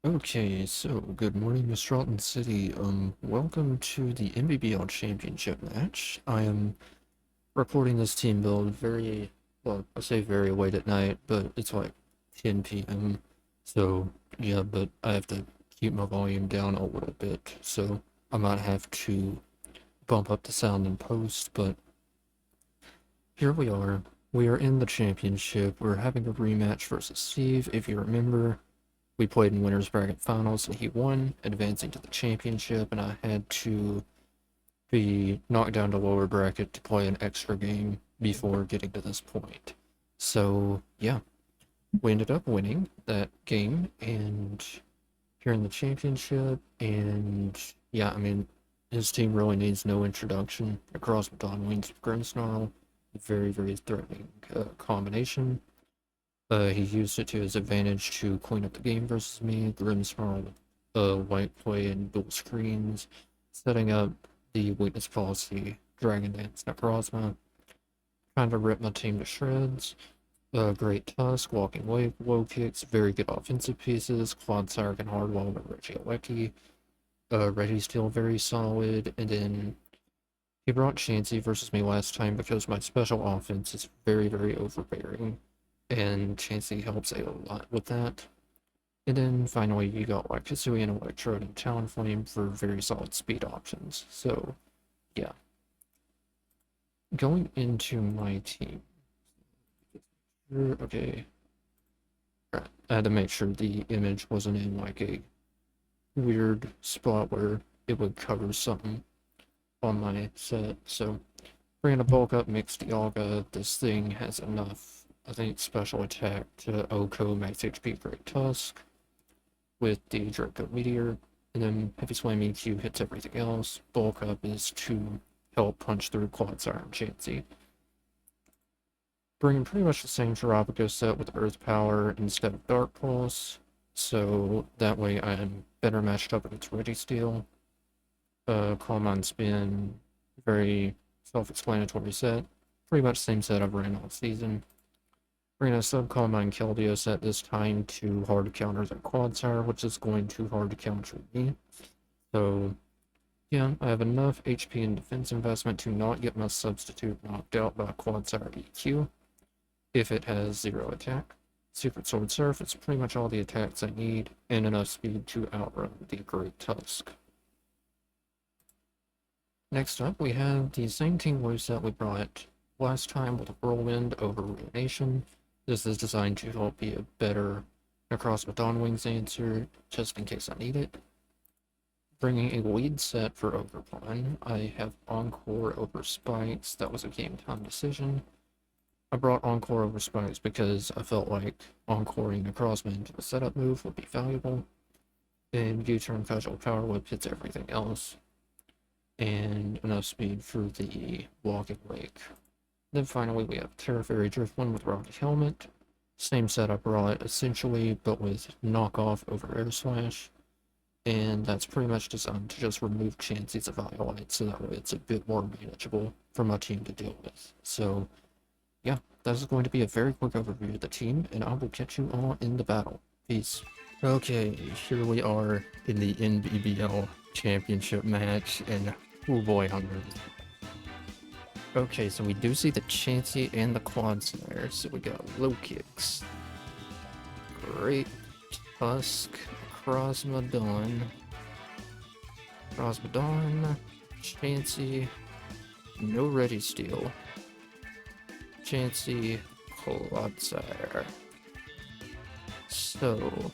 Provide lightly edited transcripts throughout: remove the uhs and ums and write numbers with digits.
Okay, so good morning, Mistralton City. Welcome to the NBBL Championship match. I am recording this team build well, I say very late at night, but it's like 10 p.m. So, yeah, but I have to keep my volume down a little bit, so I might have to bump up the sound in post, but here we are. We are in the championship. We're having a rematch versus Steve. If you remember, we played in winners bracket finals and he won, advancing to the championship, and I had to be knocked down to lower bracket to play an extra game before getting to this point. So yeah, we ended up winning that game and here in the championship, and yeah, I mean, his team really needs no introduction. Across with Don Wings of Grimmsnarl, very, very threatening combination. He used it to his advantage to clean up the game versus me. Grimmsnarl, white play and dual screens, setting up the weakness policy, Dragon Dance Necrozma, trying to rip my team to shreds. Great Tusk, Walking Wave, low kicks, very good offensive pieces. Quad Sire can hardwall with Regieleki. Registeel very solid, and then he brought Chansey versus me last time because my special offense is very, very overbearing, and Chansey helps a lot with that. And then finally, you got like Hisuian Electrode and Talonflame for very solid speed options. So, yeah. Going into my team. Okay. Right. I had to make sure the image wasn't in like a weird spot where it would cover something on my set. So, bringing a bulk up mixed Dialga, this thing has enough, I think, special attack to OHKO max HP Great Tusk with the Draco Meteor, and then Heavy Slam EQ hits everything else. Bulk up is to help punch through Quad Sire and Chansey. Bringing pretty much the same Terapico set with Earth Power instead of Dark Pulse, so that way I am better matched up against Registeel. Calm on Spin, very self-explanatory set. Pretty much same set I've ran all season. Bringing a sub-Calmine Keldeo set this time to hard counter the Quad Sire, which is going too hard to counter me. So, yeah, I have enough HP and defense investment to not get my substitute knocked out by Quad Sire EQ if it has 0 attack. Secret Sword Surf is pretty much all the attacks I need, and enough speed to outrun the Great Tusk. Next up, we have the same team moveset we brought last time with Whirlwind over Ruination. This is designed to help be a better Necrozma Dawn Wings answer, just in case I need it. Bringing a lead set for Overpawn, I have Encore over Spikes. That was a game time decision. I brought Encore over Spikes because I felt like Encoring Necrozma into a setup move would be valuable, and U-turn Casual Power Whip hits everything else, and enough speed for the Walking Wake. Then finally we have Terra Fairy Driftwind with Rocky Helmet. Same set I brought essentially, but with knockoff over Air Slash. And that's pretty much designed to just remove Chansey's Evaluate, so that way it's a bit more manageable for my team to deal with. So, yeah, that is going to be a very quick overview of the team, and I will catch you all in the battle. Peace. Okay, here we are in the NBBL Championship match, and oh boy, I'm nervous. Okay, so we do see the Chansey and the Quad Sire, so we got low kicks. Great Tusk, Crosmodon, Chansey, no Registeel, Chansey, Quad Sire. So,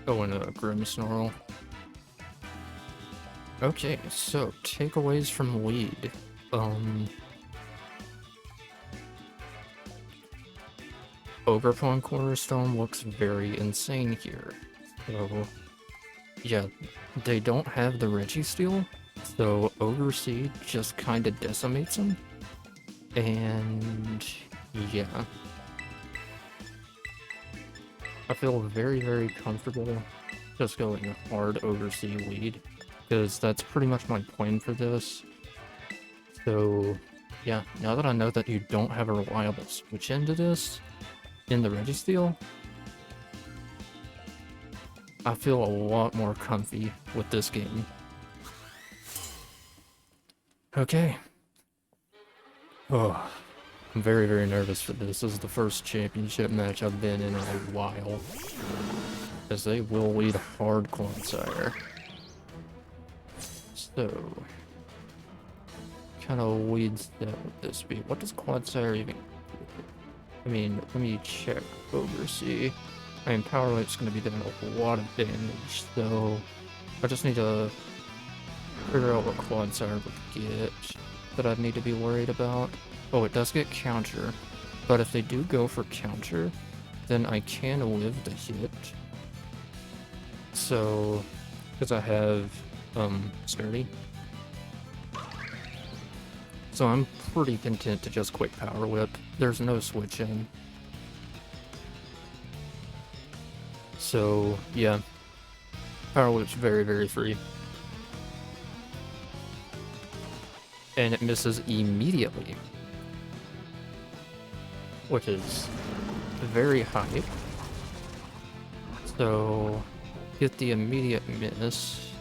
and a Grimmsnarl. Okay, so takeaways from lead. Overpawn Cornerstone looks very insane here. So, yeah, they don't have the Registeel, so Overseed just kind of decimates them. And, yeah. I feel very, very comfortable just going a hard Oversea lead, because that's pretty much my plan for this. So, yeah, now that I know that you don't have a reliable switch into this, in the Registeel, I feel a lot more comfy with this game. Okay. Oh, I'm very, very nervous for this. This is the first championship match I've been in a while. As they will lead hard Quadsire. So, kind of leads that with this be. What does Quadsire even do? I mean, let me check over, see. I mean, Power Whip's going to be doing a lot of damage, so I just need to figure out what Quadsire would get that I'd need to be worried about. Oh, it does get counter, but if they do go for counter, then I can live the hit. So, because I have, Sturdy. So I'm pretty content to just quick Power Whip. There's no switch in. So, yeah. Power Whip's very, very free. And it misses immediately. Which is very high. So, get the immediate miss.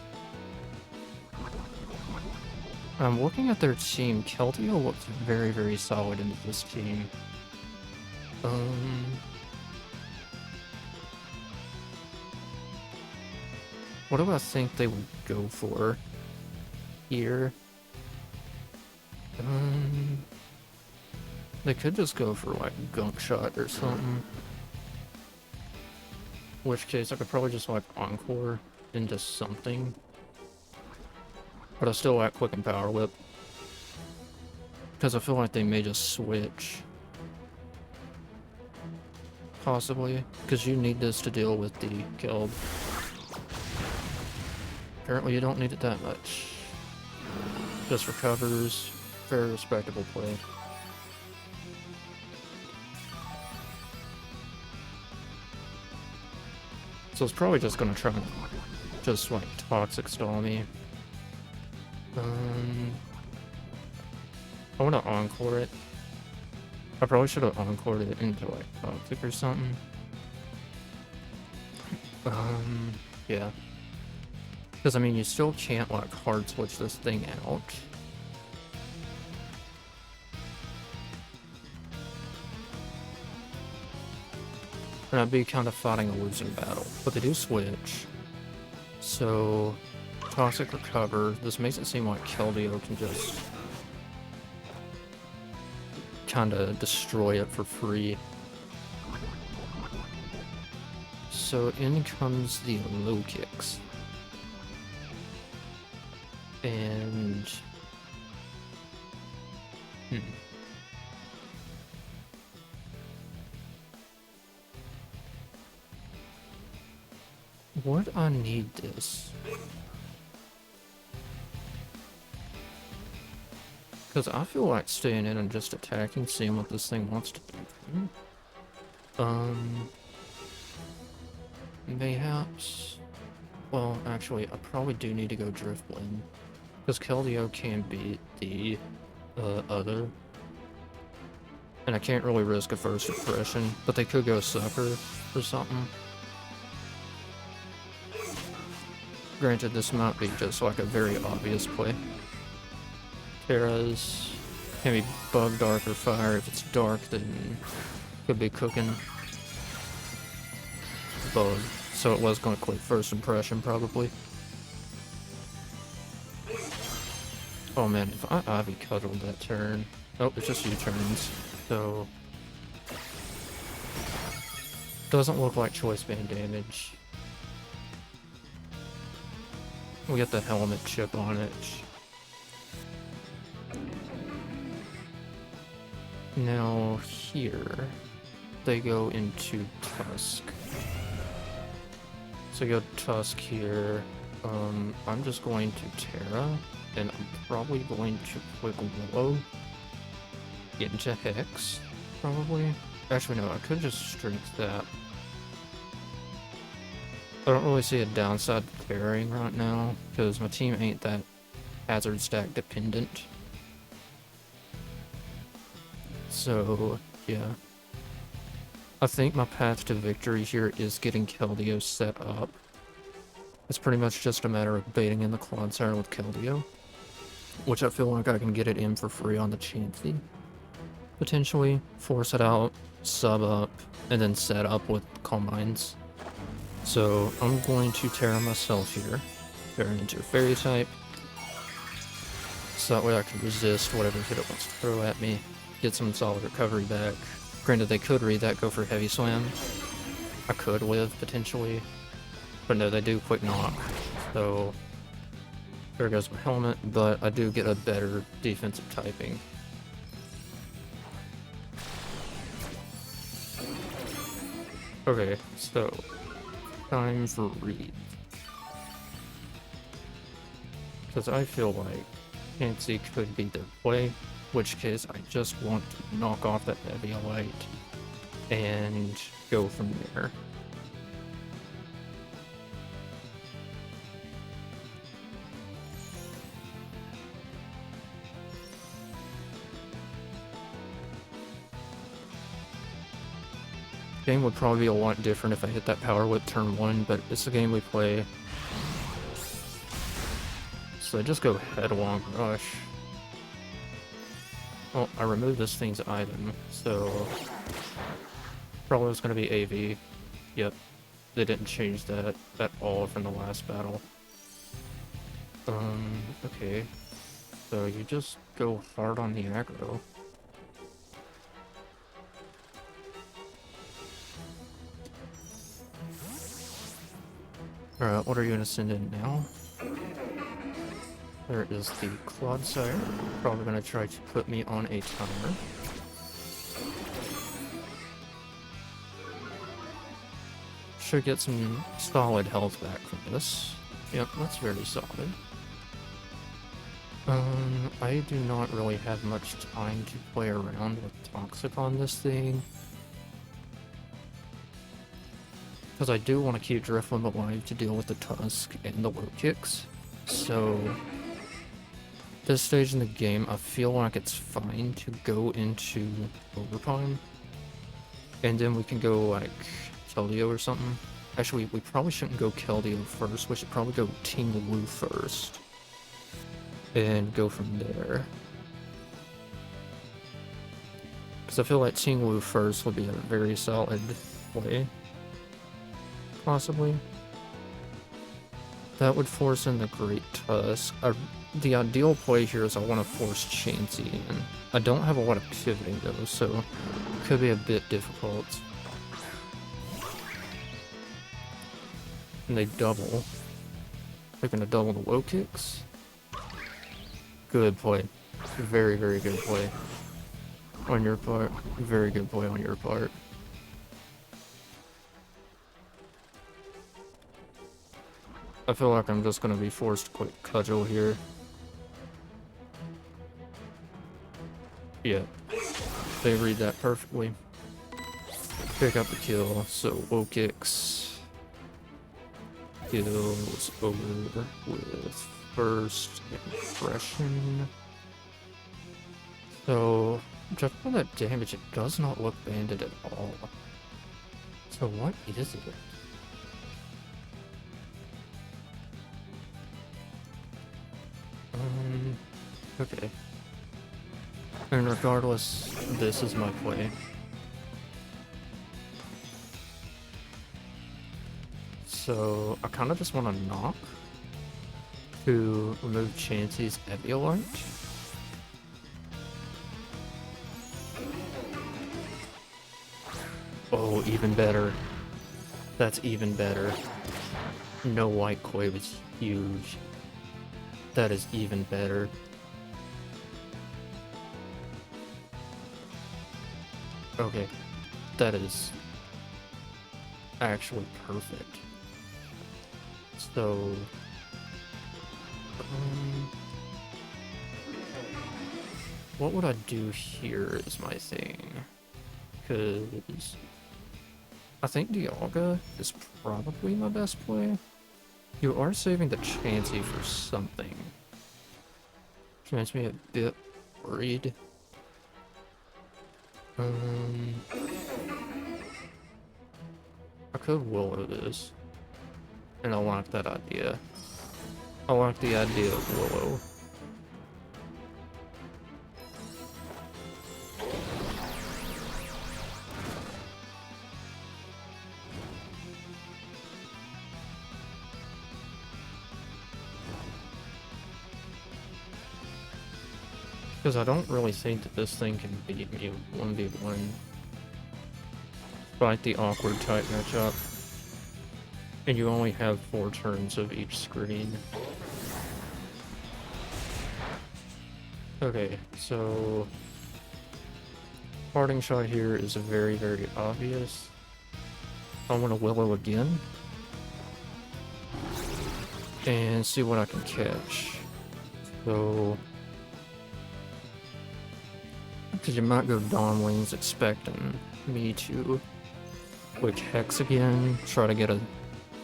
I'm looking at their team. Keldeo looks very, very solid into this team. What do I think they would go for here? They could just go for like Gunk Shot or something. In which case I could probably just like Encore into something. But I still like Quick and Power Whip. Because I feel like they may just switch. Possibly. Because you need this to deal with the Keld. Apparently you don't need it that much. Just recovers. Very respectable play. So it's probably just gonna try and just like Toxic Stall me. I wanna Encore it. I probably should have Encored it into like Toxic or something. Yeah. Because I mean, you still can't like hard switch this thing out. And I'd be kind of fighting a losing battle. But they do switch. So, Toxic Recover. This makes it seem like Keldeo can just kind of destroy it for free. So in comes the low kicks. And... Would I need this? Because I feel like staying in and just attacking, seeing what this thing wants to do. Mayhaps... Well, actually, I probably do need to go Drift Blend. Because Keldeo can beat the other. And I can't really risk a first impression, but they could go Sucker or something. Granted, this might be just like a very obvious play. Tera's can be Bug, Dark, or Fire. If it's Dark, then could be cooking. Bug. So it was going to click first impression, probably. Oh man, if I Ivy cuddled that turn... Oh, it's just U-turns. So... Doesn't look like choice band damage. We get the helmet chip on it. Now here, they go into Tusk. So you go Tusk here. I'm just going to Tera, and I'm probably going to click Willo into Hex, probably. Actually, no, I could just strength that. I don't really see a downside to carrying right now, because my team ain't that hazard stack dependent. So, yeah. I think my path to victory here is getting Keldeo set up It's pretty much just a matter of baiting in the Quad Siren with Keldeo, which I feel like I can get it in for free on the Chansey. Potentially, force it out, sub up, and then set up with Combines. So I'm going to Tera myself here, turn into a Fairy type, so that way I can resist whatever hit it wants to throw at me, get some solid recovery back. Granted, they could read that, go for Heavy Slam. I could live, potentially. But no, they do Quick Knock. So, there goes my helmet, but I do get a better defensive typing. Okay, so, time for read. Because I feel like Chansey could be their play, which case I just want to knock off that Heavy Light and go from there. Game would probably be a lot different if I hit that Power Whip turn 1, but it's the game we play. So I just go headlong rush. Well, I removed this thing's item, so probably was going to be AV. Yep, they didn't change that at all from the last battle. Okay. So you just go hard on the aggro. Alright, what are you gonna send in now? There is the Clodsire. Probably gonna try to put me on a timer. Should get some solid health back from this. Yep, that's very solid. I do not really have much time to play around with Toxic on this thing. Because I do want to keep Drifloon alive to deal with the Tusk and the low kicks. So, this stage in the game, I feel like it's fine to go into overtime. And then we can go, like, Keldeo or something. Actually, we probably shouldn't go Keldeo first. We should probably go Team Wu first. And go from there. Because I feel like Team Wu first would be a very solid play. Possibly. That would force in the Great Tusk. The ideal play here is I want to force Chansey in. I don't have a lot of pivoting though, so it could be a bit difficult. And they double. They're gonna double the low kicks. Good play. Very, very good play. On your part. Very good play on your part. I feel like I'm just gonna be forced to quick cudgel here. Yeah. They read that perfectly. Pick up the kill, so low kicks. Kills over with first impression. So, just for that damage, it does not look banded at all. So what is it? Okay. And regardless, this is my play. So, I kind of just want to knock to remove Chansey's Eviolite. Oh, even better. That's even better. No White Koi was huge. That is even better. Okay, that is actually perfect. So, what would I do here is my thing, because I think Dialga is probably my best play. You are saving the Chansey for something, which makes me a bit worried. I could Willo this. And I like that idea. I like the idea of Willow. Because I don't really think that this thing can beat me 1v1. Despite the awkward type matchup. And you only have 4 turns of each screen. Okay, so... Parting shot here is very, very obvious. I want to Willow again. And see what I can catch. So... Because you might go Dawn Wings expecting me to quick Hex again, try to get a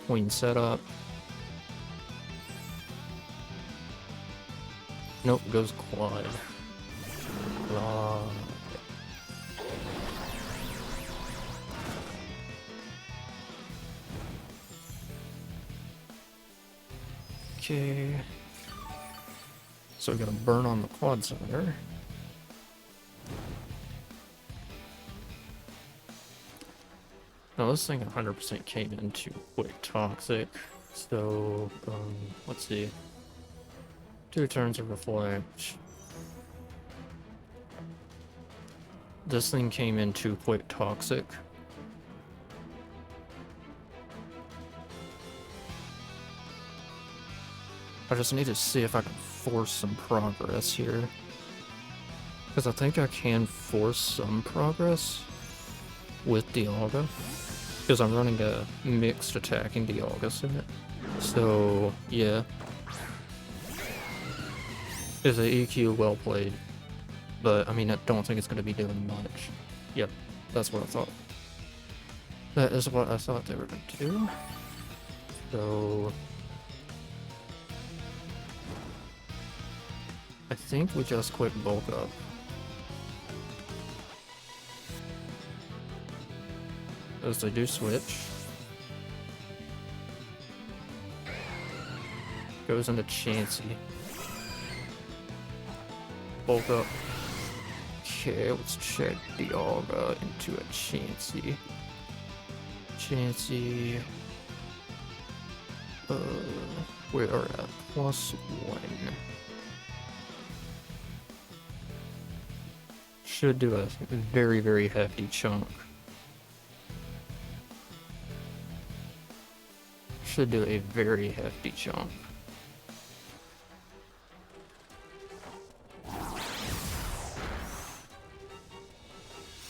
Queen setup. Nope, goes Quad. Okay. So we got a burn on the Quad Center. Now this thing 100% came into quick toxic, so let's see. 2 turns of reflect. This thing came into quick toxic. I just need to see if I can force some progress here. Because I think I can force some progress with DIALGA. Because I'm running a mixed attacking DIALGA set. So, yeah. Is a EQ well played. But, I mean, I don't think it's going to be doing much. Yep, that's what I thought. That is what I thought they were going to do. So... I think we just quick bulk up. As they do switch. Goes into Chansey. Bulk up. Okay, let's check DIALGA into a Chansey. Chansey. We are at +1. Should do a very, very hefty chunk. Should do a very hefty chunk.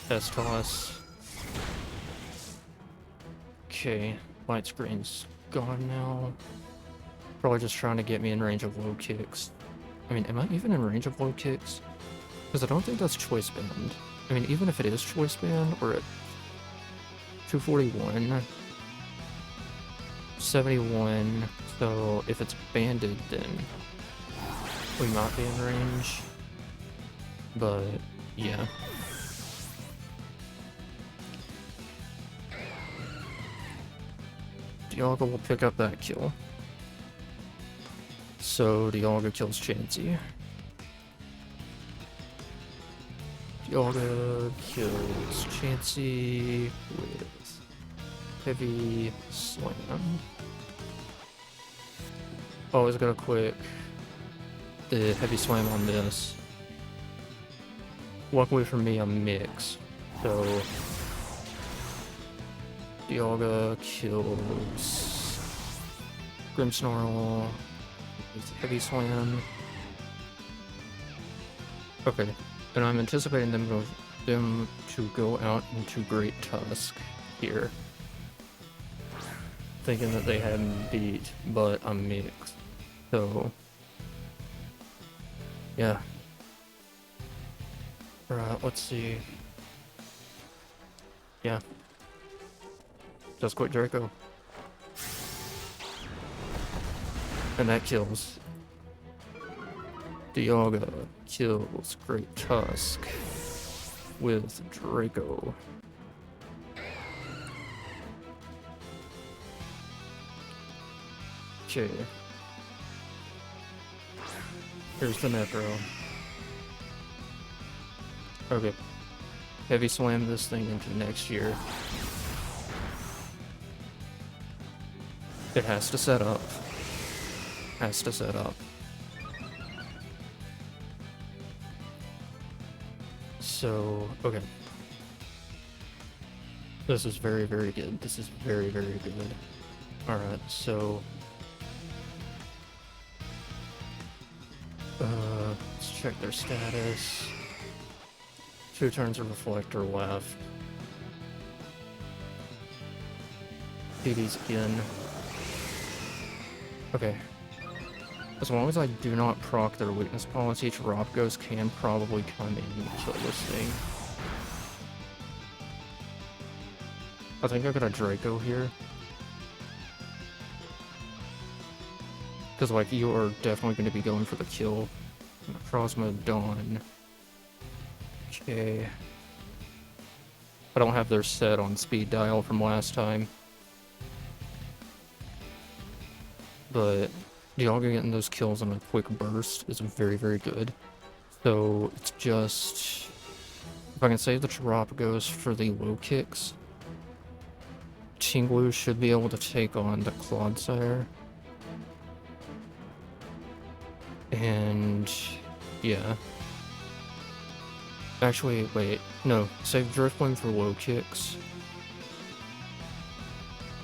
Test toss. Okay, light screen's gone now. Probably just trying to get me in range of low kicks. I mean, am I even in range of low kicks? Because I don't think that's choice band. I mean, even if it is choice band, we're at 241, 71, so if it's banded, then we might be in range. But, yeah. DIALGA will pick up that kill. So, DIALGA kills Chansey. DIALGA kills Chansey with heavy slam. Oh, it's gonna quick the heavy slam on this. Luckily for me, I'm mixed. So DIALGA kills Grimmsnarl with heavy slam. Okay. And I'm anticipating them to go out into Great Tusk here. Thinking that they had me beat, but I'm mixed. So, yeah. Right, let's see. Yeah. Just quick Draco. And that kills. DIALGA kills Great Tusk with Draco. Okay. Here's the necro. Okay. Heavy slam this thing into next year. It has to set up. Has to set up. So, okay. This is very, very good. This is very, very good. Alright, so... let's check their status. 2 turns of Reflector left. DD's again. Okay. As long as I do not proc their weakness policy, Tarapgos can probably come in and kill this thing. I think I got a Draco here. Because, like, you are definitely going to be going for the kill. Necrozma Dawn. Okay. I don't have their set on speed dial from last time. But Dialga getting those kills in a quick burst is very, very good. So it's just... if I can save the Tarapagos for the low kicks, Tinglu should be able to take on the Clodsire. And... yeah. Actually, wait. No, save Driftblim for low kicks.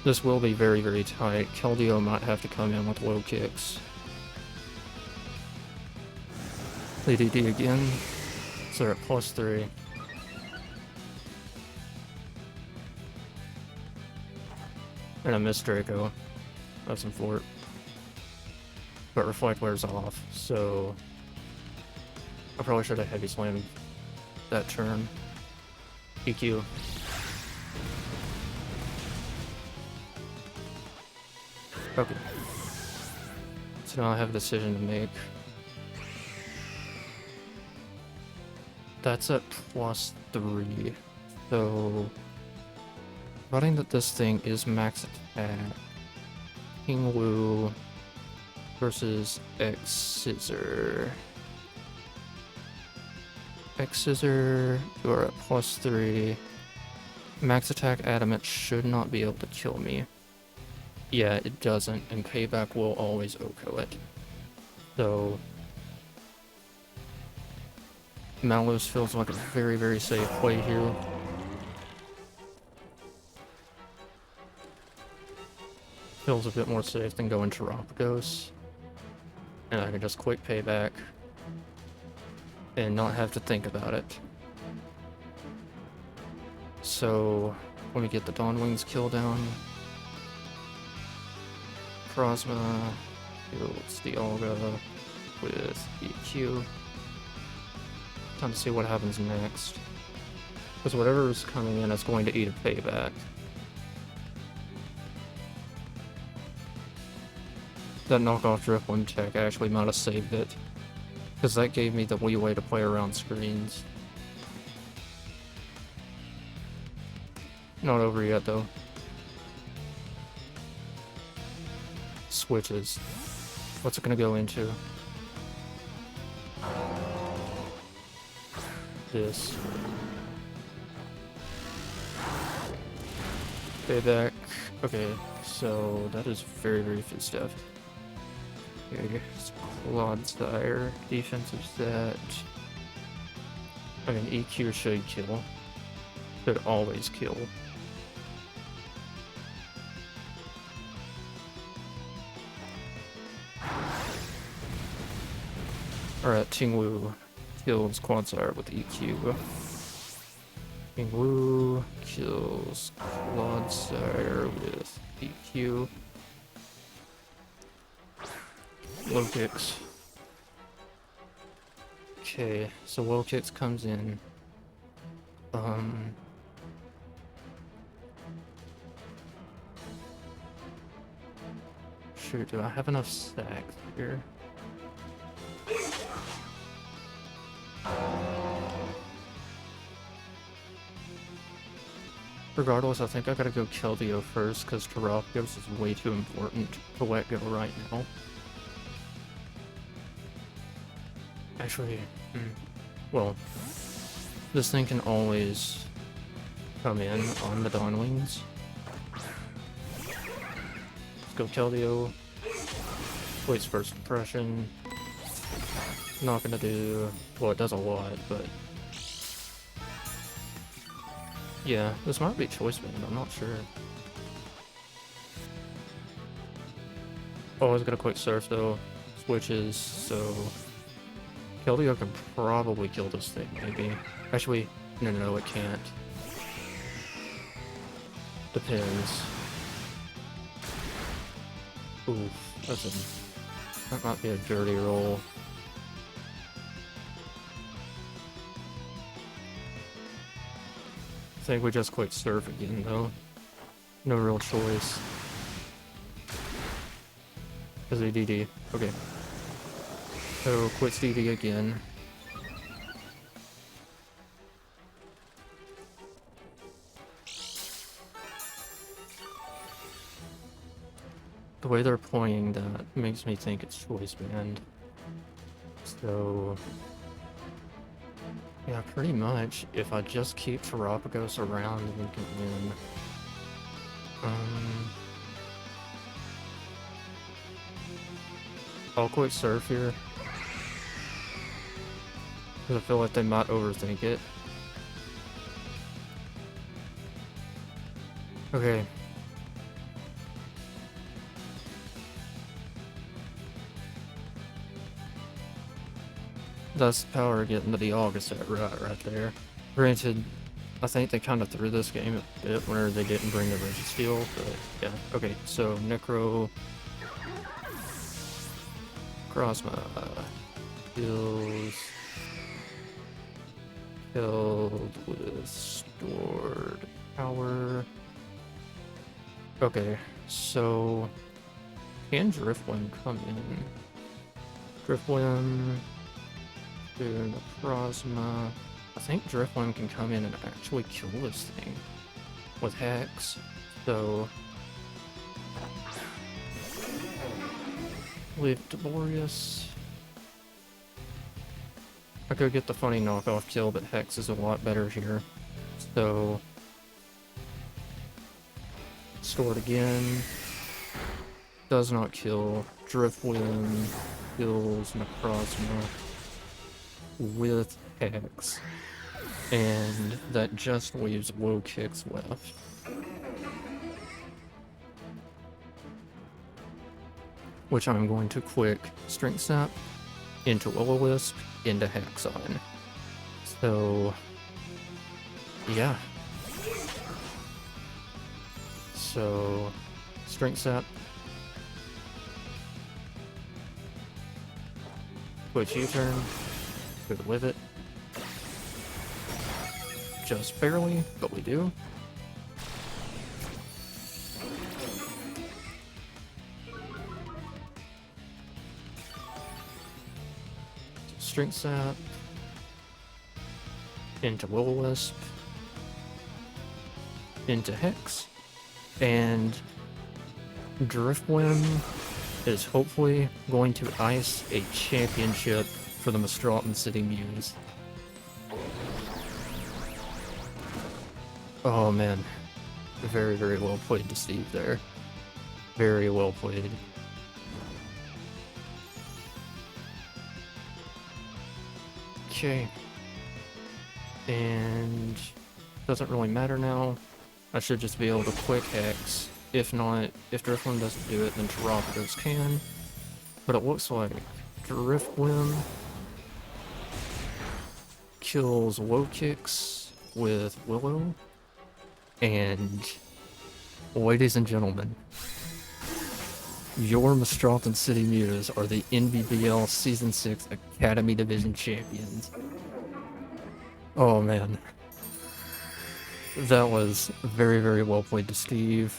This will be very, very tight. Keldeo might have to come in with low kicks. ADD again. So they're at +3. And I missed Draco. That's in fort. But Reflect wears off, so... I probably should have heavy slammed that turn. EQ. Okay. So now I have a decision to make. That's at +3. So... providing that this thing is max attack. King Wu versus X Scissor. X Scissor, you are at +3. Max attack adamant should not be able to kill me. Yeah, it doesn't, and payback will always OHKO it. So... Malus feels like a very, very safe play here. Feels a bit more safe than going Tarapagos. And I can just quick payback. And not have to think about it. So, let me get the Dawn Wings kill down. Crozma kills the Dialga with EQ. Time to see what happens next. Because whatever is coming in is going to eat a payback. That knockoff Driftblim tech actually might have saved it. Because that gave me the leeway to play around screens. Not over yet though. Switches. What's it gonna go into? This. Payback. Okay, so that is very, very good stuff. Okay, Clodsire, defensive set. I mean, EQ should kill. Should always kill. Alright, Tinglu kills Clodsire with EQ. Tinglu kills Clodsire with EQ. Low kicks. Okay, so low kicks comes in. Shoot, do I have enough stacks here? Regardless, I think I gotta go kill Theo first, because Terapagos is way too important to let go right now. Actually, well, this thing can always come in on the Dawnwings. Let's go Keldeo. Waits first impression. Not gonna do... well, it does a lot, but... yeah, this might be Choice Band, I'm not sure. Oh, I was gonna quick surf though. Switches, so... Keldeo can probably kill this thing, maybe. Actually, no, it can't. Depends. Oof, that might be a dirty roll. I think we just quit surf again though. No real choice. Is it DD? Okay. So quits DD again. The way they're playing that makes me think it's Choice Band. So... yeah, pretty much. If I just keep Terapagos around, we can win. I'll quick surf here. Because I feel like they might overthink it. Okay. That's the power of getting the DIALGA set right there. Granted, I think they kind of threw this game a bit whenever they didn't bring the Registeel, but yeah. Okay, so Necro... Krasma... kills... killed with stored power... okay, so... can Driftwind come in? Driftwind... to Necrozma. I think Driftwind can come in and actually kill this thing with Hex, so... leave Laborious. I could get the funny knockoff kill, but Hex is a lot better here. So... stored again. Does not kill. Driftwind kills Necrozma with Hex, and that just leaves Low Kicks left. Which I'm going to quick Strength Snap into Will-O-Wisp into Hex on. So, yeah. So, Strength Snap. Quick U-turn. Good with it. Just barely, but we do. Strength Sap. Into Will-O-Wisp. Into Hex. And Driftwind is hopefully going to ice a championship for the Mistralton City Mews. Oh man. Very, very well played to Steve there. Very well played. Okay. And doesn't really matter now. I should just be able to quick Hex. If not, if Driftwind doesn't do it, then Terapagos can. But it looks like Driftwind kills Low Kicks with Willo, and ladies and gentlemen, your Mistralton City Mews are the NBBL Season 6 Academy Division Champions. Oh man. That was very, very well played to Steve.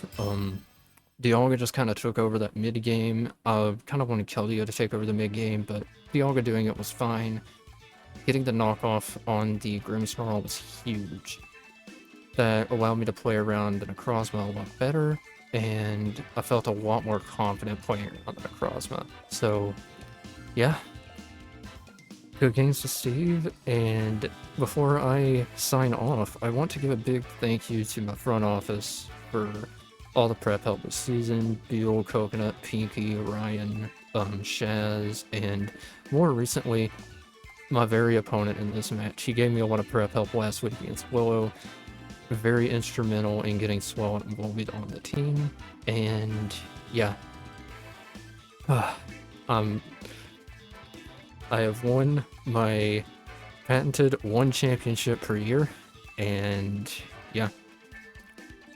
DIALGA just kind of took over that mid-game. I kind of wanted Keldeo to take over the mid-game, but DIALGA doing it was fine. Getting the knockoff on the Grimmsnarl was huge. that allowed me to play around an Acrosma a lot better, and I felt a lot more confident playing around an Acrosma. So, yeah. Good games to Steve, and before I sign off, I want to give a big thank you to my front office for all the prep help this season. Beal, Coconut, Pinky, Ryan, Shaz, and more recently, my very opponent in this match. He gave me a lot of prep help last week against Willo. Very instrumental in getting Swell involved on the team, and yeah. I have won my patented one championship per year, and yeah,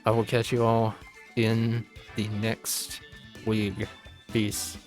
I will catch you all in the next league. Peace.